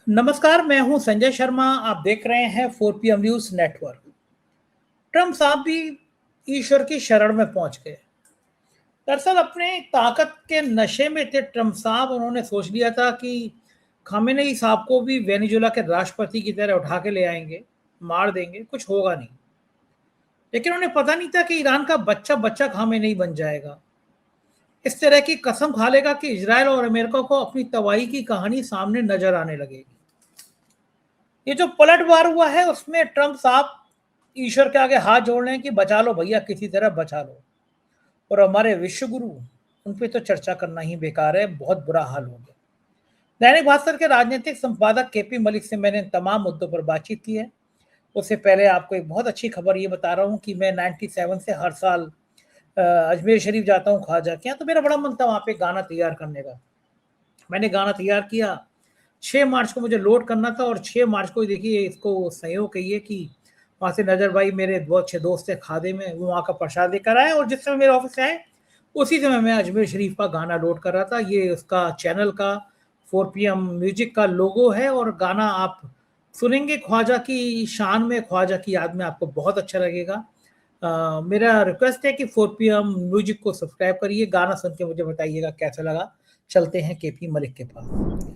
नमस्कार, मैं हूं संजय शर्मा। आप देख रहे हैं 4PM न्यूज नेटवर्क। ट्रंप साहब भी ईश्वर की शरण में पहुंच गए। दरअसल अपने ताकत के नशे में थे ट्रंप साहब। उन्होंने सोच लिया था कि खामेनेई साहब को भी वेनेजुएला के राष्ट्रपति की तरह उठा के ले आएंगे, मार देंगे, कुछ होगा नहीं। लेकिन उन्हें पता नहीं था कि ईरान का बच्चा बच्चा खामेनेई बन जाएगा। इस तरह की कसम खा लेगा कि इजराइल और अमेरिका को अपनी तबाही की कहानी सामने नजर आने लगेगी। ये जो पलटवार हुआ है उसमें ट्रंप साहब ईश्वर के आगे हाथ जोड़ रहे हैं कि बचा लो भैया, किसी तरह बचा लो। और हमारे विश्व गुरु, उन पे तो चर्चा करना ही बेकार है, बहुत बुरा हाल हो गया। दैनिक भास्कर के राजनीतिक संपादक केपी मलिक से मैंने तमाम मुद्दों पर बातचीत की है। उससे पहले आपको एक बहुत अच्छी खबर ये बता रहा हूँ कि मैं 97 से हर साल अजमेर शरीफ जाता हूँ ख्वाजा के यहाँ। तो मेरा बड़ा मन था वहाँ पे गाना तैयार करने का। मैंने गाना तैयार किया। 6 मार्च को मुझे लोड करना था और 6 मार्च को देखिए इसको संयोग कहिए कि वहाँ से नजर भाई, मेरे बहुत अच्छे दोस्त है खादे में, वो वहाँ का प्रसाद लेकर आए और जिस समय मेरे ऑफिस से आए उसी समय मैं अजमेर शरीफ का गाना लोड कर रहा था। ये उसका चैनल का 4PM म्यूजिक का लोगो है और गाना आप सुनेंगे ख्वाजा की शान में, ख्वाजा की याद में, आपको बहुत अच्छा लगेगा। मेरा रिक्वेस्ट है कि 4PM म्यूजिक को सब्सक्राइब करिए। गाना सुन के मुझे बताइएगा कैसा लगा। चलते हैं केपी मलिक के पास।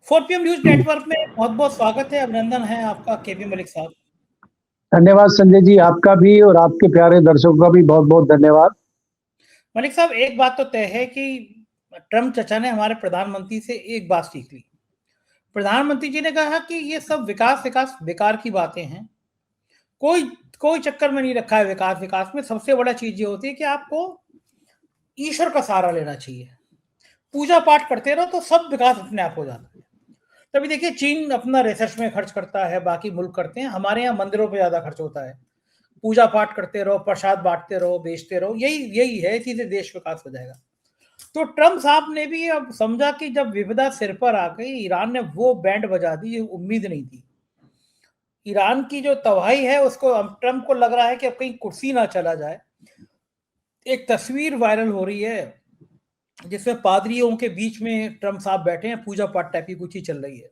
4PM न्यूज नेटवर्क में बहुत बहुत स्वागत है, अभिनंदन है आपका केपी मलिक साहब। धन्यवाद संजय जी, आपका भी और आपके प्यारे दर्शकों का भी बहुत बहुत धन्यवाद। मलिक साहब, एक बात तो तय है कि ट्रंप चचा ने हमारे प्रधानमंत्री से एक बात सीख ली। प्रधानमंत्री जी ने कहा कि ये सब विकास विकास बेकार की बातें हैं। कोई कोई चक्कर में नहीं रखा है विकास विकास में। सबसे बड़ा चीज ये होती है कि आपको ईश्वर का सहारा लेना चाहिए। पूजा पाठ करते रहो तो सब विकास अपने आप हो जाता है। तभी देखिए चीन अपना रिसर्च में खर्च करता है, बाकी मुल्क करते हैं। हमारे यहाँ मंदिरों पे ज्यादा खर्च होता है। पूजा पाठ करते रहो, प्रसाद बांटते रहो, बेचते रहो, यही यही है। इसी से देश विकास हो जाएगा। तो ट्रंप साहब ने भी अब समझा कि जब विपदा सिर पर आ गई, ईरान ने वो बैंड बजा दी, उम्मीद नहीं थी। ईरान की जो तबाही है उसको अब ट्रंप को लग रहा है कि अब कहीं कुर्सी ना चला जाए। एक तस्वीर वायरल हो रही है जिसमें पादरियों के बीच में ट्रंप साहब बैठे हैं, पूजा पाठ टाइप की कुछ ही चल रही है।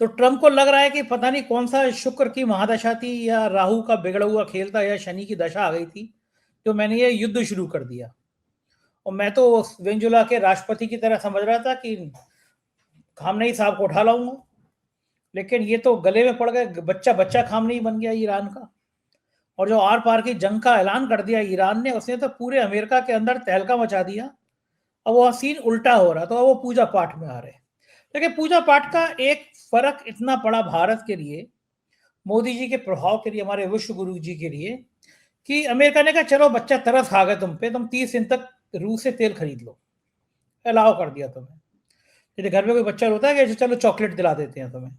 तो ट्रंप को लग रहा है कि पता नहीं कौन सा शुक्र की महादशा थी या राहु का बिगड़ा हुआ खेल था या शनि की दशा आ गई थी, तो मैंने ये युद्ध शुरू कर दिया। और मैं तो वेनेजुएला के राष्ट्रपति की तरह समझ रहा था कि खामनेई साहब को उठा लाऊंगा, लेकिन ये तो गले में पड़ गए। बच्चा बच्चा खामनेई बन गया ईरान का। और जो आर पार की जंग का ऐलान कर दिया ईरान ने, उसने तो पूरे अमेरिका के अंदर तहलका मचा दिया। अब वो सीन उल्टा हो रहा, तो अब वो पूजा पाठ में आ रहे। लेकिन पूजा पाठ का एक फर्क इतना पड़ा भारत के लिए, मोदी जी के प्रभाव के लिए, हमारे विश्व गुरु जी के लिए, कि अमेरिका ने कहा चलो बच्चा तरस खा गए तुम पे, तुम 30 दिन तक रूस से तेल खरीद लो, अलाउ कर दिया तुम्हें। जैसे घर में कोई बच्चा रोता है कि चलो चॉकलेट दिला देते हैं तुम्हें।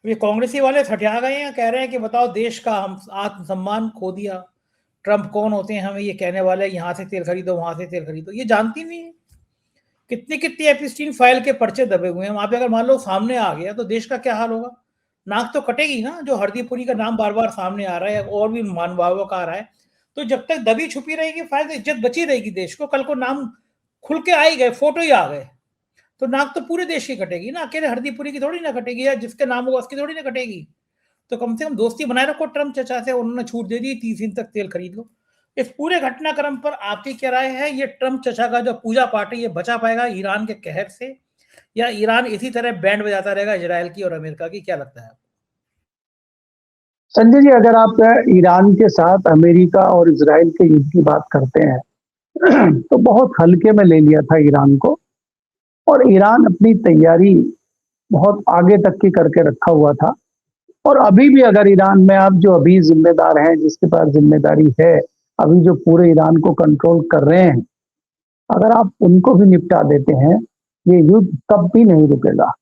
ये कांग्रेसी वाले सठिया गए हैं, कह रहे हैं कि बताओ देश का हम आत्मसम्मान खो दिया। ट्रंप कौन होते हैं हमें ये कहने वाले, यहाँ से तेल खरीदो वहां से तेल खरीदो। ये जानती नहीं है कितनी कितनी एपिस्टीन फाइल के पर्चे दबे हुए हैं वहां पे। अगर मान लो सामने आ गया तो देश का क्या हाल होगा। नाक तो कटेगी ना, जो हरदीपुरी का नाम बार बार सामने आ रहा है और भी महानुभावों का आ रहा है। तो जब तक दबी छुपी रहेगी फाइल, तो इज्जत बची रहेगी देश को। कल को नाम खुल के आ ही गए, फोटो ही आ गए, तो नाक तो पूरे देश की कटेगी ना, अकेले हरदीपुरी की थोड़ी ना कटेगी, या जिसके नाम होगा उसकी थोड़ी ना कटेगी। तो कम से कम दोस्ती बनाए रखो ट्रंप चचा से। उन्होंने छूट दे दी 30 दिन तक तेल खरीद लो। इस पूरे घटनाक्रम पर आपकी क्या राय है? ये ट्रंप चचा का जो पूजा पाठ है, ये बचा पाएगा ईरान के कहर से, या ईरान इसी तरह बैंड बजाता रहेगा इजराइल की और अमेरिका की? क्या लगता है आपको? संजय जी, अगर आप ईरान के साथ अमेरिका और इजराइल के युद्ध की बात करते हैं तो बहुत हल्के में ले लिया था ईरान को। और ईरान अपनी तैयारी बहुत आगे तक की करके रखा हुआ था। और अभी भी अगर ईरान में आप जो अभी जिम्मेदार हैं, जिसके पास जिम्मेदारी है, अभी जो पूरे ईरान को कंट्रोल कर रहे हैं, अगर आप उनको भी निपटा देते हैं, ये युद्ध तब भी नहीं रुकेगा।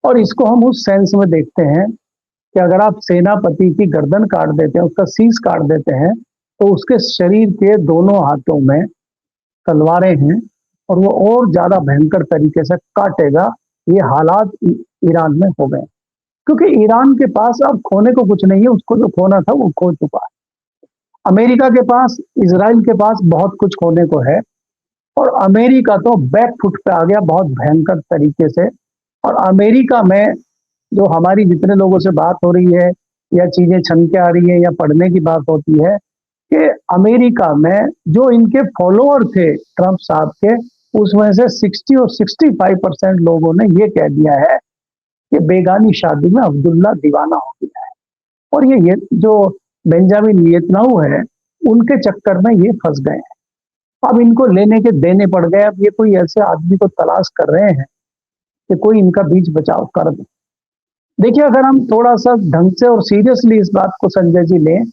और इसको हम उस सेंस में देखते हैं कि अगर आप सेनापति की गर्दन काट देते हैं, उसका शीश काट देते हैं, तो उसके शरीर के दोनों हाथों में तलवारें हैं और वो और ज्यादा भयंकर तरीके से काटेगा। ये हालात ईरान में हो गए, क्योंकि ईरान के पास अब खोने को कुछ नहीं है। उसको जो खोना था वो खो चुका है। अमेरिका के पास, इजराइल के पास बहुत कुछ खोने को है, और अमेरिका तो बैक फुट पे आ गया बहुत भयंकर तरीके से। और अमेरिका में जो हमारी जितने लोगों से बात हो रही है या चीजें छन के आ रही है या पढ़ने की बात होती है कि अमेरिका में जो इनके फॉलोअर थे ट्रंप साहब के, उसमें से 60 और 65% लोगों ने ये कह दिया है कि बेगानी शादी में अब्दुल्ला दीवाना हो गया है। और ये जो बेंजामिन नेतन्याहू है, उनके चक्कर में ये फंस गए हैं। अब इनको लेने के देने पड़ गए। अब ये कोई ऐसे आदमी को तलाश कर रहे हैं कि कोई इनका बीच बचाव कर दे। देखिए, अगर हम थोड़ा सा ढंग से और सीरियसली इस बात को संजय जी लें,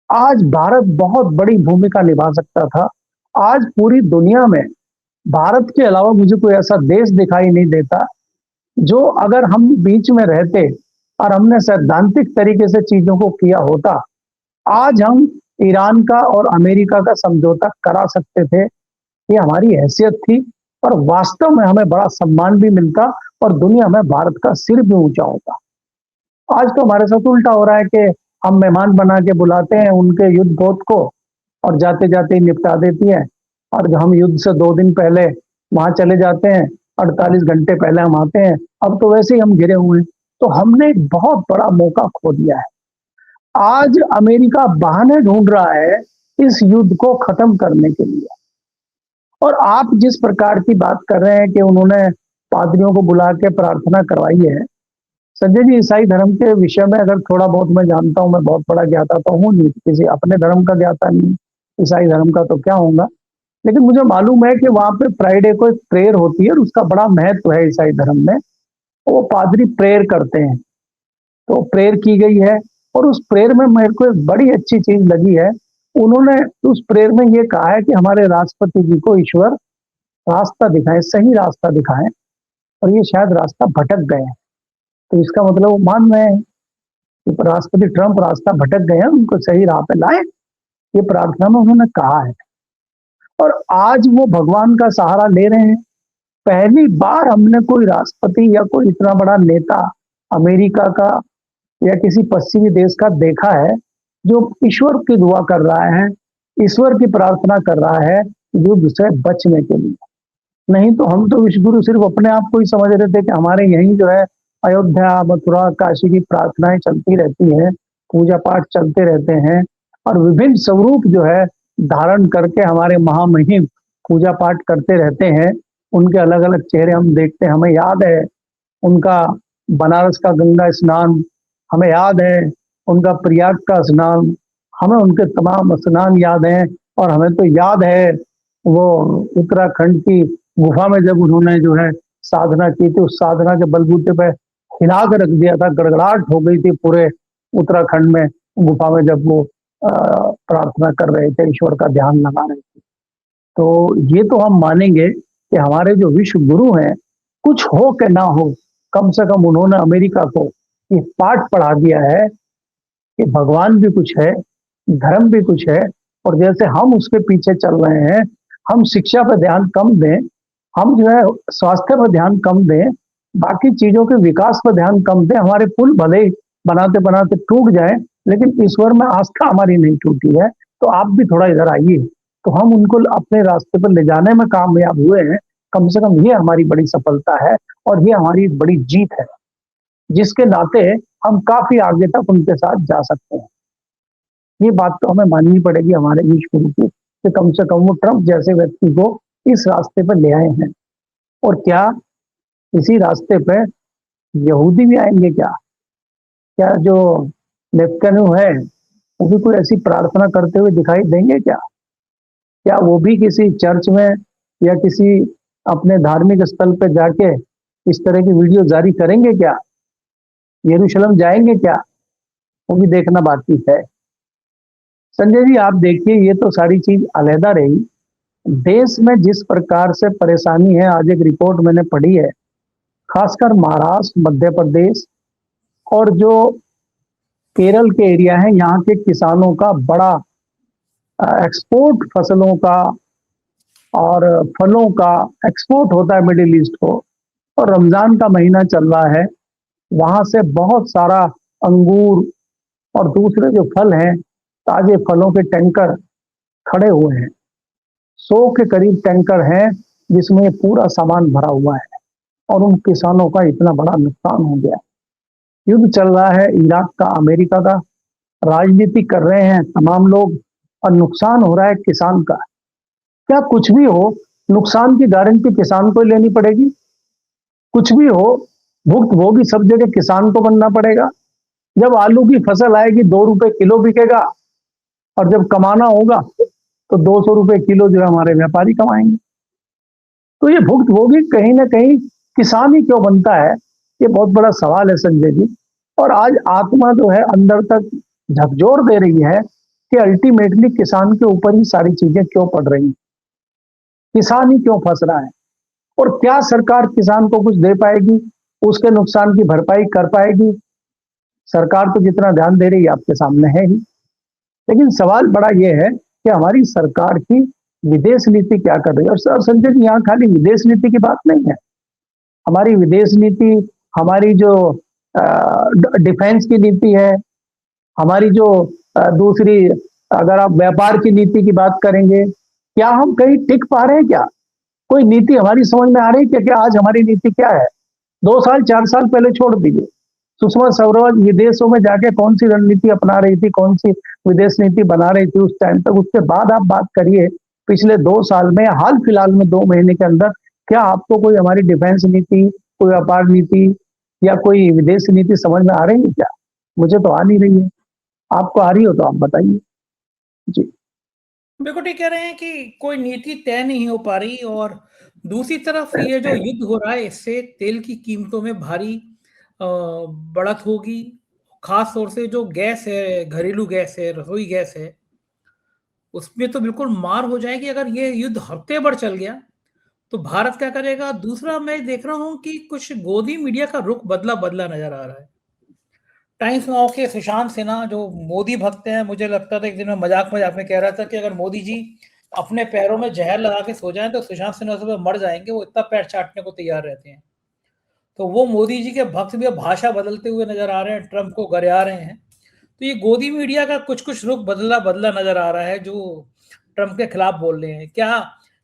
आज भारत बहुत बड़ी भूमिका निभा सकता था। आज पूरी दुनिया में भारत के अलावा मुझे कोई ऐसा देश दिखाई नहीं देता जो, अगर हम बीच में रहते और हमने सैद्धांतिक तरीके से चीजों को किया होता, आज हम ईरान का और अमेरिका का समझौता करा सकते थे। ये हमारी हैसियत थी और वास्तव में हमें बड़ा सम्मान भी मिलता और दुनिया में भारत का सिर भी ऊंचा होता। आज तो हमारे साथ उल्टा हो रहा है कि हम मेहमान बना के बुलाते हैं उनके युद्ध पोत को और जाते जाते ही निपटा देती है, और हम युद्ध से 2 दिन पहले वहां चले जाते हैं, 48 घंटे पहले हम आते हैं। अब तो वैसे ही हम घिरे हुए हैं। तो हमने एक बहुत बड़ा मौका खो दिया है। आज अमेरिका बहाने ढूंढ रहा है इस युद्ध को खत्म करने के लिए। और आप जिस प्रकार की बात कर रहे हैं कि उन्होंने पादरियों को बुला के प्रार्थना करवाई है, संजय जी, ईसाई धर्म के विषय में अगर थोड़ा बहुत मैं जानता हूं, मैं बहुत बड़ा ज्ञाता तो हूँ नहीं, किसी अपने धर्म का ज्ञाता नहीं, ईसाई धर्म का तो क्या होगा, लेकिन मुझे मालूम है कि वहां पे फ्राइडे को एक प्रेयर होती है और उसका बड़ा महत्व है ईसाई धर्म में। वो पादरी प्रेयर करते हैं, तो प्रेयर की गई है और उस प्रेयर में मेरे को एक बड़ी अच्छी चीज लगी है। उन्होंने उस प्रेयर में ये कहा है कि हमारे राष्ट्रपति जी को ईश्वर रास्ता दिखाए, सही रास्ता दिखाए, और ये शायद रास्ता भटक गए हैं। तो इसका मतलब वो मान रहे हैं कि राष्ट्रपति ट्रंप रास्ता भटक गए हैं, उनको सही राह पे लाए, ये प्रार्थना में उन्होंने कहा है। और आज वो भगवान का सहारा ले रहे हैं। पहली बार हमने कोई राष्ट्रपति या कोई इतना बड़ा नेता अमेरिका का या किसी पश्चिमी देश का देखा है जो ईश्वर की दुआ कर रहा है, ईश्वर की प्रार्थना कर रहा है युद्ध से बचने के लिए। नहीं तो हम तो विश्वगुरु सिर्फ अपने आप को ही समझ रहे थे कि हमारे यहीं जो है अयोध्या, मथुरा, काशी की प्रार्थनाएं चलती रहती हैं, पूजा पाठ चलते रहते हैं, और विभिन्न स्वरूप जो है धारण करके हमारे महामहिम पूजा पाठ करते रहते हैं। उनके अलग अलग चेहरे हम देखते हैं। हमें याद है उनका बनारस का गंगा स्नान, हमें याद है उनका प्रयाग का स्नान, हमें उनके तमाम स्नान याद हैं। और हमें तो याद है वो उत्तराखंड की गुफा में जब उन्होंने जो है साधना की थी, उस साधना के बलबूते पे हिला कर रख दिया था, गड़गड़ाहट हो गई थी पूरे उत्तराखंड में, गुफा में जब वो प्रार्थना कर रहे थे, ईश्वर का ध्यान लगा रहे थे। तो ये तो हम मानेंगे कि हमारे जो विश्व गुरु हैं, कुछ हो कि ना हो, कम से कम उन्होंने अमेरिका को ये पाठ पढ़ा दिया है कि भगवान भी कुछ है, धर्म भी कुछ है। और जैसे हम उसके पीछे चल रहे हैं, हम शिक्षा पर ध्यान कम दें, हम जो है स्वास्थ्य पर ध्यान कम दें, बाकी चीजों के विकास पर ध्यान कम दें, हमारे पुल भले ही बनाते बनाते टूट जाए, लेकिन ईश्वर में आस्था हमारी नहीं टूटी है। तो आप भी थोड़ा इधर आइए, तो हम उनको अपने रास्ते पर ले जाने में कामयाब हुए हैं। कम से कम ये हमारी बड़ी सफलता है और ये हमारी बड़ी जीत है, जिसके नाते हम काफी आगे तक उनके साथ जा सकते हैं। ये बात तो हमें माननी पड़ेगी हमारे विश्व गुरु की, कि कम से कम वो ट्रंप जैसे व्यक्ति को इस रास्ते पर ले आए हैं। और क्या इसी रास्ते पे यहूदी भी आएंगे? क्या जो नेतन्याहू है वो भी कोई ऐसी प्रार्थना करते हुए दिखाई देंगे? क्या वो भी किसी चर्च में या किसी अपने धार्मिक स्थल पे जाके इस तरह की वीडियो जारी करेंगे? क्या यरूशलेम जाएंगे? क्या वो भी देखना बाकी है। संजय जी, आप देखिए, ये तो सारी चीज अलहदा रही। देश में जिस प्रकार से परेशानी है, आज एक रिपोर्ट मैंने पढ़ी है, खासकर महाराष्ट्र, मध्य प्रदेश और जो केरल के एरिया है, यहाँ के किसानों का बड़ा एक्सपोर्ट फसलों का और फलों का एक्सपोर्ट होता है मिडिल ईस्ट को, और रमजान का महीना चल रहा है। वहां से बहुत सारा अंगूर और दूसरे जो फल हैं, ताजे फलों के टैंकर खड़े हुए हैं। 100 के करीब टैंकर हैं जिसमें पूरा सामान भरा हुआ है। और उन किसानों का इतना बड़ा नुकसान हो गया। युद्ध चल रहा है इराक का, अमेरिका का, राजनीति कर रहे हैं तमाम लोग, और नुकसान हो रहा है किसान का। क्या कुछ भी हो, नुकसान की गारंटी किसान को लेनी पड़ेगी? कुछ भी हो, भुक्तभोगी सब जगह किसान को बनना पड़ेगा। जब आलू की फसल आएगी 2 रुपए किलो बिकेगा, और जब कमाना होगा तो 200 रुपए किलो जो है हमारे व्यापारी कमाएंगे। तो ये भुक्तभोगी कहीं ना कहीं किसान ही क्यों बनता है, ये बहुत बड़ा सवाल है संजय जी। और आज आत्मा जो है अंदर तक झकझोर दे रही है कि अल्टीमेटली किसान के ऊपर ही सारी चीजें क्यों पड़ रही हैं, किसान ही क्यों फंस रहा है, और क्या सरकार किसान को कुछ दे पाएगी, उसके नुकसान की भरपाई कर पाएगी? सरकार तो जितना ध्यान दे रही है आपके सामने है ही, लेकिन सवाल बड़ा यह है कि हमारी सरकार की विदेश नीति क्या कर रही है। और संजय जी, यहाँ खाली विदेश नीति की बात नहीं है, हमारी विदेश नीति, हमारी जो डिफेंस की नीति है, हमारी जो दूसरी, अगर आप व्यापार की नीति की बात करेंगे, क्या हम कहीं टिक पा रहे हैं? क्या कोई नीति हमारी समझ में आ रही है क्या? आज हमारी नीति क्या है? 2 साल 4 साल पहले छोड़ दीजिए, सुषमा स्वराज विदेशों में जाके कौन सी रणनीति अपना रही थी, कौन सी विदेश नीति बना रही थी उस टाइम तक। उसके बाद आप बात करिए पिछले 2 साल में, हाल फिलहाल में 2 महीने के अंदर, क्या आपको कोई हमारी डिफेंस नीति, कोई व्यापार नीति या कोई विदेश नीति समझ में आ रही है क्या? मुझे तो आ नहीं रही है, आपको आ रही हो तो आप बताइए जी। बिल्कुल ठीक कह रहे हैं कि कोई नीति तय नहीं हो पा रही, और दूसरी तरफ ये जो युद्ध हो रहा है इससे तेल की कीमतों में भारी बढ़त होगी। खास तौर से जो गैस है, घरेलू गैस है, रसोई गैस है, उसमें तो बिल्कुल मार हो जाएगी अगर ये युद्ध हफ्ते भर चल गया। तो भारत क्या करेगा? दूसरा, मैं देख रहा हूँ कि कुछ गोदी मीडिया का रुख बदला बदला नजर आ रहा है। टाइम्स नाउ के सुशांत सिन्हा जो मोदी भक्त हैं, मुझे लगता था एक दिन में मजाक मजाक में कह रहा था कि अगर मोदी जी अपने पैरों में जहर लगा के सो जाएं तो सुशांत सिन्हा सुबह मर जाएंगे, वो इतना पैर चाटने को तैयार रहते हैं। तो वो मोदी जी के भक्त भी अब भाषा बदलते हुए नजर आ रहे हैं, ट्रंप को गरिया रहे हैं। तो ये गोदी मीडिया का कुछ कुछ रुख बदला बदला नजर आ रहा है जो ट्रंप के खिलाफ बोल रहे हैं। क्या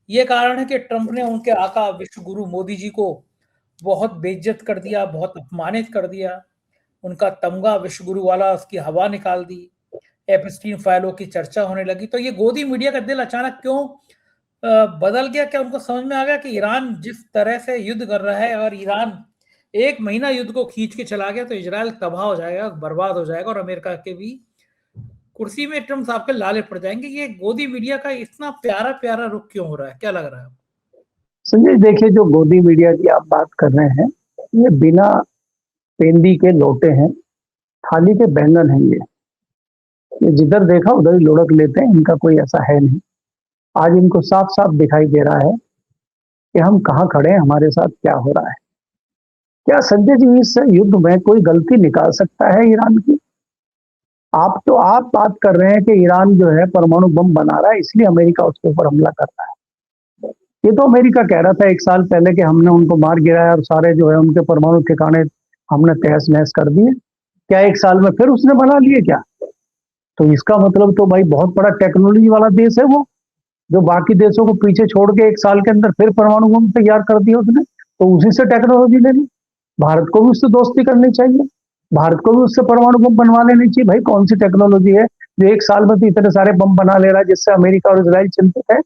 ये कारण है कि ट्रंप ने उनके आका विश्व गुरु मोदी जी को बहुत बेइज्जत कर दिया, बहुत अपमानित कर दिया, उनका तमगा विश्व गुरु वाला उसकी हवा निकाल दी, एपस्टीन फाइलों की चर्चा होने लगी? तो ये गोदी मीडिया का दिल अचानक क्यों बदल गया? क्या उनको समझ में आ गया कि ईरान जिस तरह से युद्ध कर रहा है, और ईरान 1 महीना युद्ध को खींच के चला गया तो इजराइल तबाह हो जाएगा, बर्बाद हो जाएगा, और अमेरिका के भी कुर्सी में ट्रंप साहब के लाले पड़ जाएंगे? ये गोदी मीडिया का इतना प्यारा प्यारा रुख क्यों हो रहा है? क्या लग रहा है? संजय देखिए, जो गोदी मीडिया की आप बात कर रहे हैं, ये बिना पेंदी के लोटे हैं, थाली के बैंगन हैं। ये जिधर देखा उधर ही लुढ़क लेते हैं, इनका कोई ऐसा है नहीं। आज इनको साफ साफ दिखाई दे रहा है कि हम कहाँ खड़े हैं, हमारे साथ क्या हो रहा है। क्या संजय जी इस युद्ध में कोई गलती निकाल सकता है ईरान की? आप बात कर रहे हैं कि ईरान जो है परमाणु बम बना रहा है, इसलिए अमेरिका उसके ऊपर हमला कर रहा है। ये तो अमेरिका कह रहा था 1 साल पहले कि हमने उनको मार गिराया और सारे जो है उनके परमाणु ठिकाने हमने तहस नहस कर दिए। क्या 1 साल में फिर उसने बना लिए क्या? तो इसका मतलब तो भाई बहुत बड़ा टेक्नोलॉजी वाला देश है वो, जो बाकी देशों को पीछे छोड़ के 1 साल के अंदर फिर परमाणु बम तैयार कर दिया उसने, तो उसी से टेक्नोलॉजी ले ली। भारत को भी उससे दोस्ती करनी चाहिए, भारत को भी उससे परमाणु बम बनवा लेनी चाहिए। भाई कौन सी टेक्नोलॉजी है जो 1 साल में तो इतने सारे बम बना ले रहा है जिससे अमेरिका और इजराइल चिंतित है?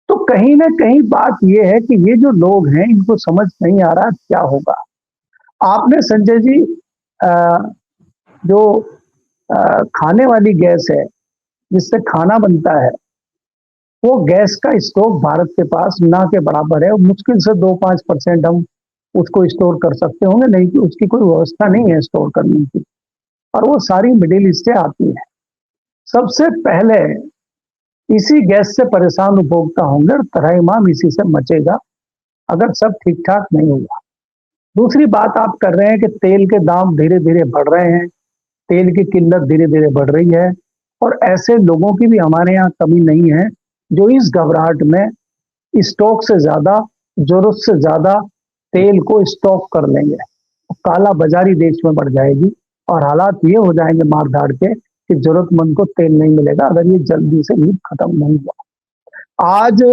तो कहीं ना कहीं बात यह है कि ये जो लोग हैं इनको समझ नहीं आ रहा क्या होगा। आपने संजय जी जो खाने वाली गैस है जिससे खाना बनता है, वो गैस का स्टॉक भारत के पास ना के बराबर है। मुश्किल से 2-5% हम उसको स्टोर कर सकते होंगे, नहीं कि उसकी कोई व्यवस्था नहीं है स्टोर करने की, और वो सारी मिडिल ईस्ट से आती है। सबसे पहले इसी गैस से परेशान उपभोक्ता होंगे और तराईमाम इसी से मचेगा अगर सब ठीक ठाक नहीं होगा। दूसरी बात आप कर रहे हैं कि तेल के दाम धीरे धीरे बढ़ रहे हैं, तेल की किल्लत धीरे धीरे बढ़ रही है, और ऐसे लोगों की भी हमारे यहाँ कमी नहीं है जो इस घबराहट में स्टॉक से ज्यादा, जरूरत से ज्यादा तेल को स्टॉक कर लेंगे। काला बाजारी देश में बढ़ जाएगी और हालात ये हो जाएंगे मार धाड़ के कि जरूरतमंद को तेल नहीं मिलेगा अगर ये जल्दी से युद्ध खत्म नहीं हुआ। आज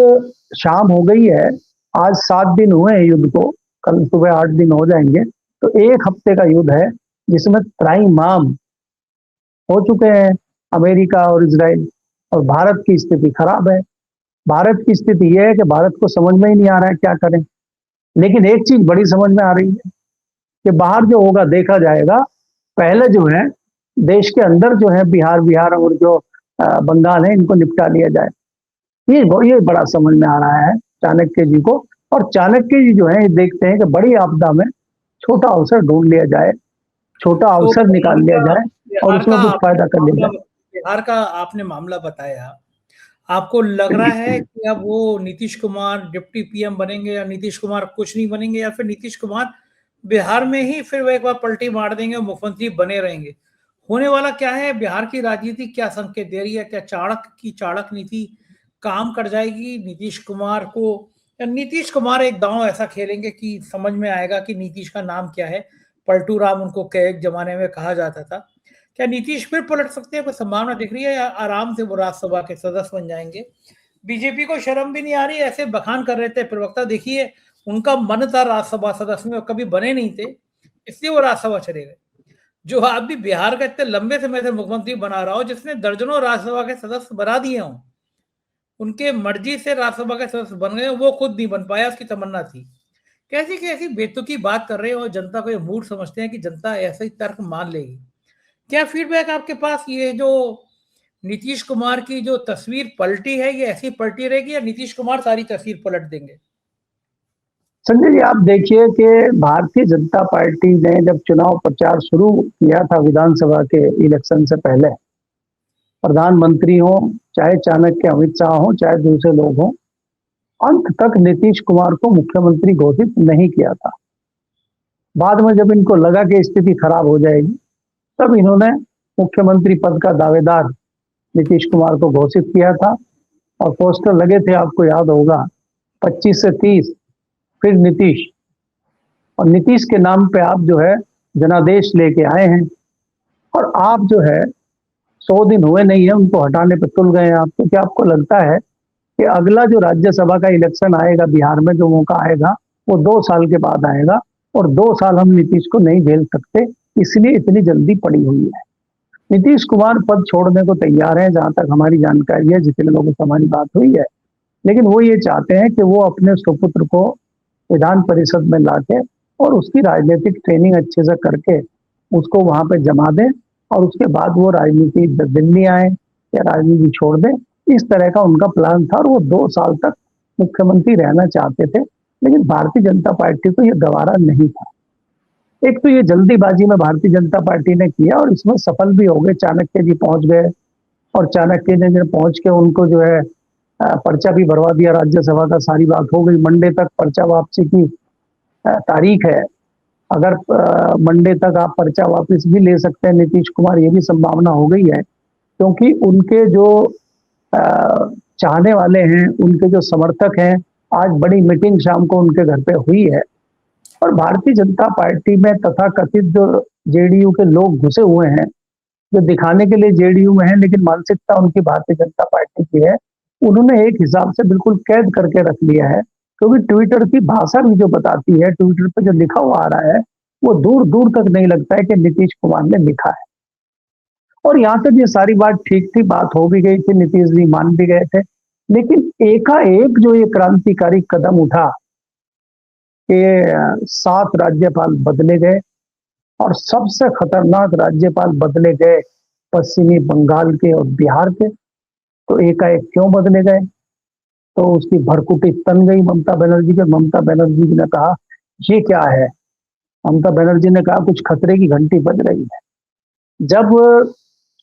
शाम हो गई है, आज 7 दिन हुए हैं युद्ध को, कल सुबह 8 दिन हो जाएंगे, तो 1 हफ्ते का युद्ध है जिसमें त्राईमाम हो चुके हैं अमेरिका और इजराइल, और भारत की स्थिति खराब है। भारत की स्थिति यह है कि भारत को समझ में ही नहीं आ रहा है क्या करें। लेकिन एक चीज बड़ी समझ में आ रही है कि बाहर जो होगा देखा जाएगा। पहले जो है देश के अंदर जो है बिहार और जो बंगाल है, इनको निपटा लिया जाए। ये बड़ा समझ में आ रहा है चाणक्य जी को। और चाणक्य जी जो है देखते हैं कि बड़ी आपदा में छोटा अवसर ढूंढ लिया जाए, छोटा तो अवसर निकाल लिया जाए और उसमें कुछ फायदा कर लिया जाए। बिहार का आपने मामला बताया, आपको लग रहा है कि अब वो नीतीश कुमार डिप्टी पीएम बनेंगे या नीतीश कुमार कुछ नहीं बनेंगे, या फिर नीतीश कुमार बिहार में ही फिर वो एक बार पलटी मार देंगे और मुख्यमंत्री बने रहेंगे? होने वाला क्या है? बिहार की राजनीति क्या संकेत दे रही है? क्या चाणक्य की चाणक नीति काम कर जाएगी नीतीश कुमार को, या नीतीश कुमार एक दांव ऐसा खेलेंगे कि समझ में आएगा कि नीतीश का नाम क्या है? पलटू राम उनको एक जमाने में कहा जाता था। क्या नीतीश फिर पलट सकते हैं? कोई संभावना दिख रही है, या आराम से वो राज्यसभा के सदस्य बन जाएंगे? बीजेपी को शर्म भी नहीं आ रही, ऐसे बखान कर रहे थे प्रवक्ता, देखिए उनका मन था राज्यसभा सदस्य में, कभी बने नहीं थे, इसलिए वो राज्यसभा चले गए। जो आप भी बिहार का इतने लंबे समय से मुख्यमंत्री बना रहा हो, जिसने दर्जनों राज्यसभा के सदस्य बना दिए हों, उनके मर्जी से राज्यसभा के सदस्य बन गए, वो खुद नहीं बन पाया, उसकी तमन्ना थी। कैसी कैसी बेतुकी बात कर रहे हो, जनता को ये मूड समझते हैं कि जनता ऐसा ही तर्क मान लेगी। क्या फीडबैक आपके पास, ये जो नीतीश कुमार की जो तस्वीर पलटी है, ये ऐसी पलटी रहेगी या नीतीश कुमार सारी तस्वीर पलट देंगे? संजय जी, आप देखिए कि भारतीय जनता पार्टी ने जब चुनाव प्रचार शुरू किया था विधानसभा के इलेक्शन से पहले, प्रधानमंत्री हो चाहे चाणक्य अमित शाह हो चाहे दूसरे लोग हों, अंत तक नीतीश कुमार को मुख्यमंत्री घोषित नहीं किया था। बाद में जब इनको लगा कि स्थिति खराब हो जाएगी, तब इन्होंने मुख्यमंत्री पद का दावेदार नीतीश कुमार को घोषित किया था। और पोस्टर लगे थे, आपको याद होगा, 25 से 30 फिर नीतीश। और नीतीश के नाम पे आप जो है जनादेश लेके आए हैं, और आप जो है 100 दिन हुए नहीं है उनको हटाने पे तुल गए हैं। आपको क्या आपको लगता है कि अगला जो राज्यसभा का इलेक्शन आएगा बिहार में, जो मौका आएगा वो 2 साल के बाद आएगा, और 2 साल हम नीतीश को नहीं झेल सकते, इसलिए इतनी जल्दी पड़ी हुई है। नीतीश कुमार पद छोड़ने को तैयार है, जहां तक हमारी जानकारी है, जितने लोगों से हमारी बात हुई है। लेकिन वो ये चाहते हैं कि वो अपने सुपुत्र को विधान परिषद में लाके और उसकी राजनीतिक ट्रेनिंग अच्छे से करके उसको वहां पे जमा दें, और उसके बाद वो राजनीति दिल्ली आए या राजनीति छोड़ दें। इस तरह का उनका प्लान था, और वो 2 साल तक मुख्यमंत्री रहना चाहते थे। लेकिन भारतीय जनता पार्टी को ये गवारा नहीं था। एक तो ये जल्दीबाजी में भारतीय जनता पार्टी ने किया, और इसमें सफल भी हो गए। चाणक्य जी पहुंच गए, और चाणक्य जी ने पहुंच के उनको जो है पर्चा भी भरवा दिया राज्यसभा का। सारी बात हो गई। मंडे तक पर्चा वापसी की तारीख है। अगर मंडे तक आप पर्चा वापस भी ले सकते हैं नीतीश कुमार, ये भी संभावना हो गई है, क्योंकि उनके जो चाहने वाले हैं, उनके जो समर्थक हैं, आज बड़ी मीटिंग शाम को उनके घर पे हुई है। और भारतीय जनता पार्टी में तथाकथित जो जेडीयू के लोग घुसे हुए हैं, जो दिखाने के लिए जेडीयू में है लेकिन मानसिकता उनकी भारतीय जनता पार्टी की है, उन्होंने एक हिसाब से बिल्कुल कैद करके रख लिया है। क्योंकि ट्विटर की भाषा भी जो बताती है, ट्विटर पे जो लिखा हुआ आ रहा है, वो दूर दूर तक नहीं लगता है कि नीतीश कुमार ने लिखा है। और यहाँ तक ये सारी बात ठीक थी, बात हो भी गई थी, नीतीश जी मान भी गए थे। लेकिन एकाएक जो ये क्रांतिकारी कदम उठा कि 7 राज्यपाल बदले गए, और सबसे खतरनाक राज्यपाल बदले गए पश्चिमी बंगाल के और बिहार के। तो एकाएक क्यों बदले गए? तो उसकी भरकुटी तन गई ममता बनर्जी के। ममता बनर्जी ने कहा ये क्या है? ममता बनर्जी ने कहा कुछ खतरे की घंटी बज रही है। जब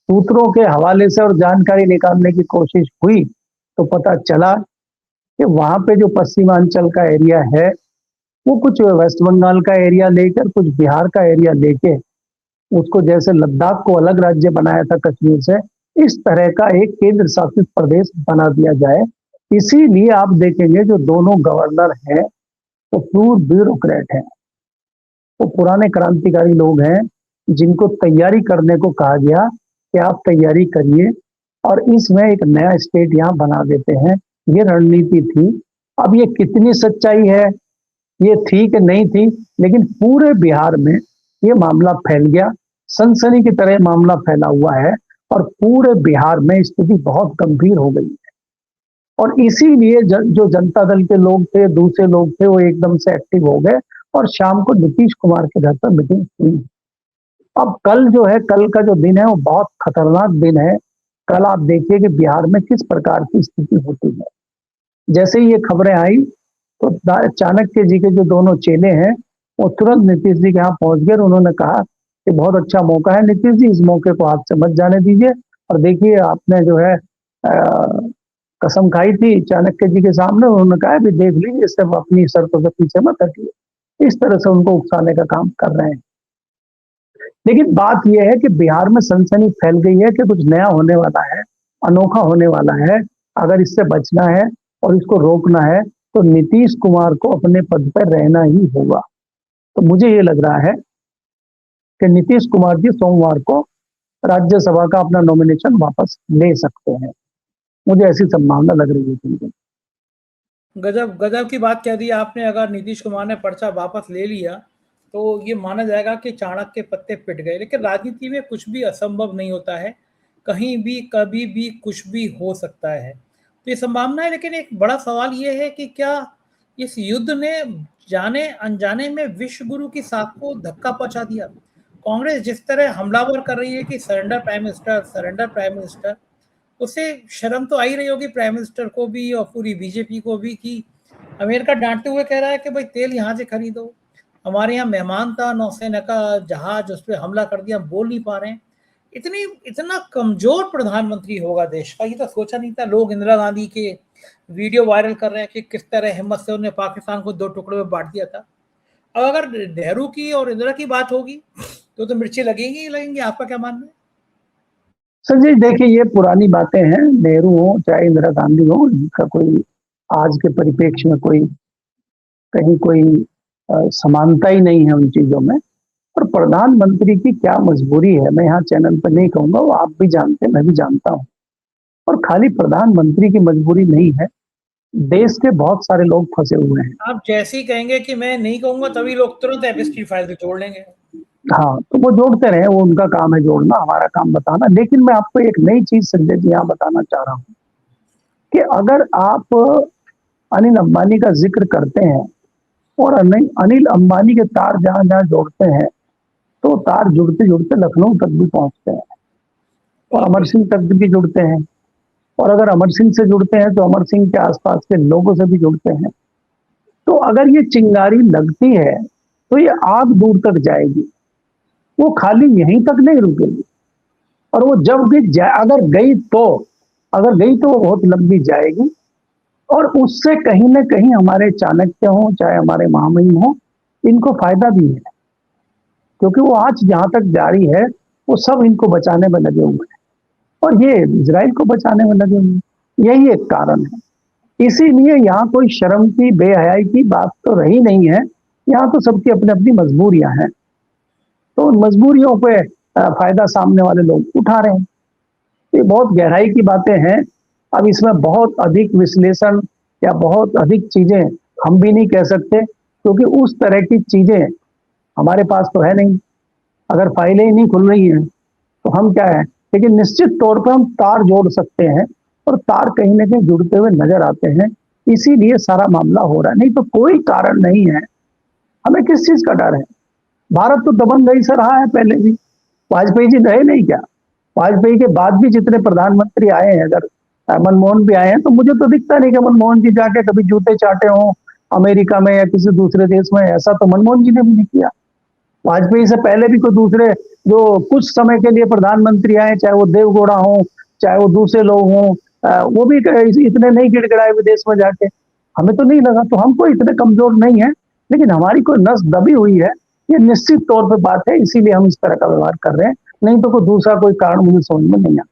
सूत्रों के हवाले से और जानकारी निकालने की कोशिश हुई, तो पता चला कि वहां पे जो पश्चिमांचल का एरिया है, वो कुछ वेस्ट बंगाल का एरिया लेकर, कुछ बिहार का एरिया लेके, उसको जैसे लद्दाख को अलग राज्य बनाया था कश्मीर से, इस तरह का एक केंद्र शासित प्रदेश बना दिया जाए। इसीलिए आप देखेंगे जो दोनों गवर्नर हैं वो पूर्व ब्यूरोक्रेट हैं, वो पुराने क्रांतिकारी लोग हैं, जिनको तैयारी करने को कहा गया कि आप तैयारी करिए और इसमें एक नया स्टेट यहाँ बना देते हैं। ये रणनीति थी। अब ये कितनी सच्चाई है, ये थी कि नहीं थी, लेकिन पूरे बिहार में ये मामला फैल गया, सनसनी की तरह मामला फैला हुआ है और पूरे बिहार में स्थिति बहुत गंभीर हो गई है। और इसीलिए जो जनता दल के लोग थे, दूसरे लोग थे, वो एकदम से एक्टिव हो गए और शाम को नीतीश कुमार के घर पर मीटिंग हुई। अब कल जो है, कल का जो दिन है वो बहुत खतरनाक दिन है। कल आप देखिए कि बिहार में किस प्रकार की स्थिति होती है। जैसे ही ये खबरें आई तो चाणक्य जी के जो दोनों चेले हैं वो तुरंत नीतीश जी के यहाँ पहुंच गए और उन्होंने कहा कि बहुत अच्छा मौका है नीतीश जी, इस मौके को हाथ से मत जाने दीजिए। और देखिए आपने जो है कसम खाई थी चाणक्य जी के सामने, उन्होंने कहा भी देख लीजिए, इससे अपनी शर्तों से पीछे मत हटिए। इस तरह से उनको उकसाने का काम कर रहे हैं। लेकिन बात यह है कि बिहार में सनसनी फैल गई है कि कुछ नया होने वाला है, अनोखा होने वाला है। अगर इससे बचना है और इसको रोकना है तो नीतीश कुमार को अपने पद पर रहना ही होगा। तो मुझे ये लग रहा है कि नीतीश कुमार जी सोमवार को राज्यसभा का अपना नॉमिनेशन वापस ले सकते हैं। मुझे ऐसी संभावना लग रही है। गजब गजब की बात कह दी आपने। अगर नीतीश कुमार ने पर्चा वापस ले लिया तो ये माना जाएगा कि चाणक्य के पत्ते पिट गए। लेकिन राजनीति में कुछ भी असंभव नहीं होता है, कहीं भी कभी भी कुछ भी हो सकता है, तो ये संभावना है। लेकिन एक बड़ा सवाल ये है कि क्या इस युद्ध ने जाने अनजाने में विश्व गुरु की साख को धक्का पहुंचा दिया? कांग्रेस जिस तरह हमलावर कर रही है कि surrender prime minister, surrender prime minister, उससे शर्म तो आ ही रही होगी प्राइम मिनिस्टर को भी और पूरी बीजेपी को भी कि अमेरिका डांटते हुए कह रहा है कि भाई तेल यहाँ से खरीदो। हमारे यहाँ मेहमान था, नौसेना का जहाज, उस पर हमला कर दिया, बोल नहीं पा रहे हैं। इतना कमजोर प्रधानमंत्री होगा देश का, ये तो सोचा नहीं था। लोग इंदिरा गांधी के वीडियो वायरल कर रहे हैं कि किस तरह हिम्मत से उन्होंने पाकिस्तान को 2 टुकड़ों में बांट दिया था। अब अगर नेहरू की और इंदिरा की बात होगी तो मिर्ची लगेंगी ही लगेंगी। आपका क्या मानना है? संजय देखिए, ये पुरानी बातें हैं। नेहरू हो चाहे इंदिरा गांधी हो, इनका कोई आज के परिप्रेक्ष्य में कहीं कोई समानता ही नहीं है उन चीजों में। और प्रधानमंत्री की क्या मजबूरी है, मैं यहाँ चैनल पर नहीं कहूंगा, वो आप भी जानते हैं, मैं भी जानता हूँ। और खाली प्रधानमंत्री की मजबूरी नहीं है, देश के बहुत सारे लोग फंसे हुए हैं। आप जैसे ही कहेंगे कि मैं नहीं कहूंगा तभी लोग तुरंत एमएसटी फाइल से जोड़ लेंगे। हाँ, तो वो जोड़ते रहे, वो उनका काम है जोड़ना, हमारा काम बताना। लेकिन मैं आपको एक नई चीज संजय जी यहाँ बताना चाह रहा हूँ कि अगर आप अनिल अंबानी का जिक्र करते हैं और अनिल अंबानी के तार जहां जहां जोड़ते हैं तो तार जुड़ते जुड़ते लखनऊ तक भी पहुंचते हैं और अमर सिंह तक भी जुड़ते हैं। और अगर अमर सिंह से जुड़ते हैं तो अमर सिंह के आसपास के लोगों से भी जुड़ते हैं। तो अगर ये चिंगारी लगती है तो ये आग दूर तक जाएगी, वो खाली यहीं तक नहीं रुकेगी। और वो जब भी अगर गई तो वो बहुत लंबी जाएगी। और उससे कहीं ना कहीं हमारे चाणक्य हो चाहे हमारे महामहिम हो, इनको फायदा भी है, क्योंकि वो आज जहां तक जारी है वो सब इनको बचाने में लगे हुए हैं और ये इजराइल को बचाने में लगे हुए हैं। यही एक कारण है। इसीलिए यहाँ कोई शर्म की, बेहयाई की बात तो रही नहीं है। यहाँ तो सबकी अपनी अपनी मजबूरियां हैं, तो उन मजबूरियों पे फायदा सामने वाले लोग उठा रहे हैं। ये बहुत गहराई की बातें हैं। अब इसमें बहुत अधिक विश्लेषण या बहुत अधिक चीजें हम भी नहीं कह सकते, क्योंकि उस तरह की चीजें हमारे पास तो है नहीं। अगर फाइलें ही नहीं खुल रही हैं तो हम क्या है। लेकिन निश्चित तौर पर हम तार जोड़ सकते हैं और तार कहीं ना कहीं जुड़ते हुए नजर आते हैं। इसीलिए सारा मामला हो रहा है, नहीं तो कोई कारण नहीं है। हमें किस चीज का डर है? भारत तो दबंगई से रहा है पहले भी। वाजपेयी जी रहे नहीं क्या? वाजपेयी के बाद भी जितने प्रधानमंत्री आए हैं, अगर मनमोहन भी आए हैं, तो मुझे तो दिखता नहीं कि मनमोहन जी जाके कभी जूते चाटे हों अमेरिका में या किसी दूसरे देश में। ऐसा तो मनमोहन जी ने भी नहीं किया। वाजपेयी से पहले भी कोई दूसरे जो कुछ समय के लिए प्रधानमंत्री आए, चाहे वो देवगौड़ा हो चाहे वो दूसरे लोग हों, वो भी इतने नहीं गिड़गिड़ाए विदेश में जाके। हमें तो नहीं लगा, तो हम कोई इतने कमजोर नहीं है। लेकिन हमारी कोई नस दबी हुई है, ये निश्चित तौर पर बात है। इसीलिए हम इस तरह का व्यवहार कर रहे हैं, नहीं तो कोई दूसरा कोई कारण मुझे समझ में नहीं आता।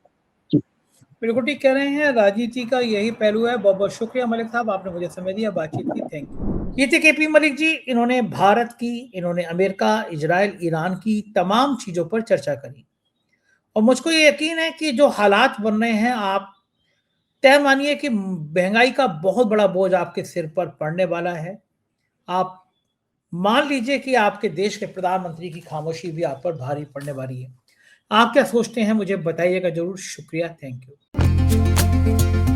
बिल्कुल ठीक कह रहे हैं। राजनीति का यही पहलू है। बहुत बहुत शुक्रिया मलिक साहब, आपने मुझे समय दिया, बातचीत की। Thank you. ये थे केपी मलिक जी। इन्होंने भारत की, इन्होंने अमेरिका, इजराइल, ईरान की तमाम चीजों पर चर्चा करी और मुझको ये यकीन है कि जो हालात बन रहे हैं, आप तय मानिए कि महंगाई का बहुत बड़ा बोझ आपके सिर पर पड़ने वाला है। आप मान लीजिए कि आपके देश के प्रधानमंत्री की खामोशी भी आप पर भारी पड़ने वाली है। आप क्या सोचते हैं मुझे बताइएगा ज़रूर। शुक्रिया, थैंक यू।